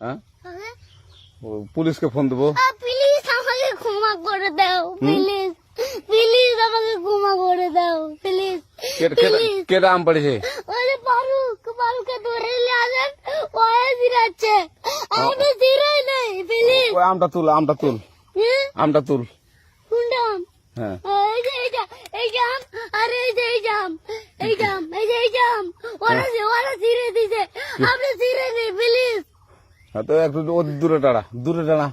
হ্যাঁ পুলিশকে ফোন দেবো। প্লিজ আমাকে ক্ষমা করে দাও, প্লিজ প্লিজ আমাকে ক্ষমা করে দাও, প্লিজ। কেটা আম পড়েছে? ওই ফারুককে ধরে নিয়ে আসেন, ওয়ে জিরাচ্ছে, আমি তো জিরাই নাই, প্লিজ। ওই আমটা তুল আমটা তুল কোনটা আম? হ্যাঁ এই যে এই জাম, আরে এই জাম, ওরা জিরে দিছে, আপনি জিরে নেই, প্লিজ। হ্যাঁ তো একটু দূরে টানা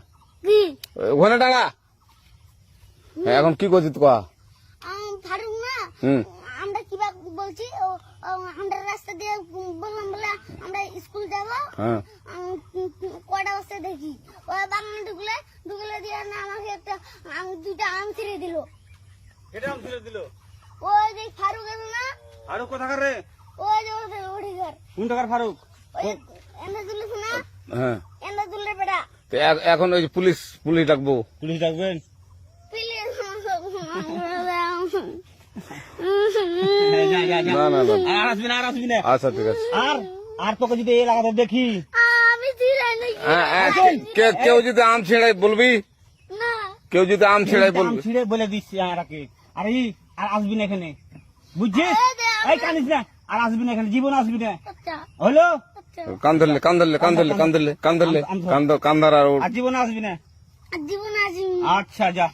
কি ওখানে টানা। হ্যাঁ এখন কি করছিস কয়া? ফারুক না, আমরা কিভাবে বলছি, আমরা রাস্তা দিয়ে বললাম বলে আমরা স্কুল যাবো, হ্যাঁ কটা বসে দেখি ওই বাগানে ঢুকলে দিয়ে না আমাকে একটা দুইটা আম ছিঁড়ে দিল। এটা আম ছিঁড়ে দিল? ওই যে ফারুক এলো না, ফারুক কোথাকার রে? ওই যে ওঠিকার, কোন টাকার ফারুক? ওই এনে তুলিস না, হ্যাঁ এনে তুললে বেটা। তো এখন ওই পুলিশ ডাকবো। পুলিশ ডাকবেন? প্লিজ না আর আসবি না। আচ্ছা ঠিক আছে। আর তোকে যদি এই লাগাতে দেখি, আমি ছিঁড়াই নাই কেউ যদি আম ছেড়াই বলবি, না, কেউ যদি আম ছেড়াই আম বলবি। ছিঁড়ে বলে দিচ্ছি আরাকে। আর আসবি না এখানে, বুঝছিস? এই কানিস না, আর আসবি না এখানে, জীবন আসবি না, আচ্ছা হলো? আচ্ছা কান ধরলে কান্দার আর আর জীবন আসবি না। জীবন আজ আচ্ছা যা।